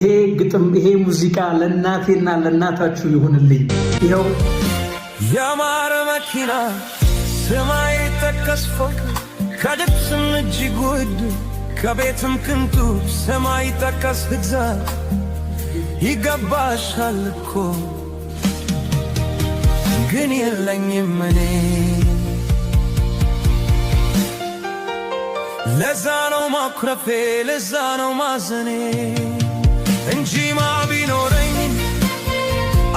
ይሄ ግጥም ይሄ ሙዚቃ ለእናቴና ለእናታችሁ ይሁንልኝ። ይሄው ያማረ መኪና ሰማይ ጠቀስ ፎቅ ከልብስም እጅግ ውድ ከቤትም ቅንጡ ሰማይ ጠቀስ ግዛት ይገባሻል እኮ ግን የለኝም እኔ። ለዛ ነው ማኩረፌ ለዛ ነው ማዘኔ እንጂማ ቢኖረኝ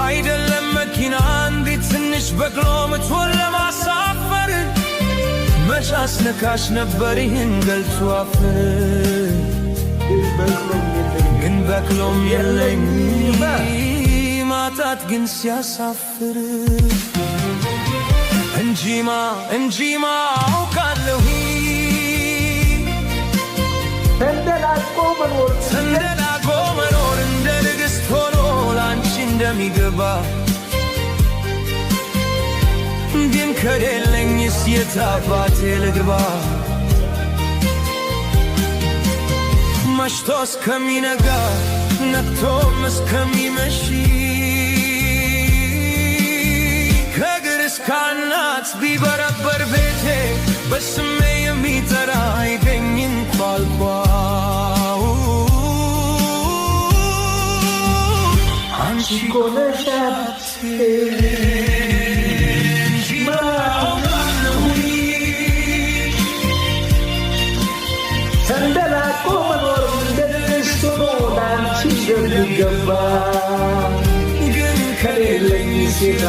አይደለም መኪና እንዴት ትንሽ በቅሎ ምትሆን ለማሳፈር መች አስነካሽ ነበር ይህን ገልጾ አፍር። ግን በቅሎም የለኝ ማጣት ግን ሲያሳፍር እንጂማ አውቃለሁ ተንደላቆ መኖር እንደ ንግሥት ሆኖ ላንቺ እንደሚገባ ግን ከሌለኝስ የት አባቴ ልግባ? መሽቶ እስከሚነጋ ነግቶም እስከሚመሽ ከእግር እስከ አናት ቢበረበር ቤቴ በስሜ የሚጠራ አይገኝ እንኳልኳው አንቺ ኮነሻት ተንደላቆ መኖር እንደንስቶ ላንቺ እንደሚገባ ግን ከሌለኝ ሴታ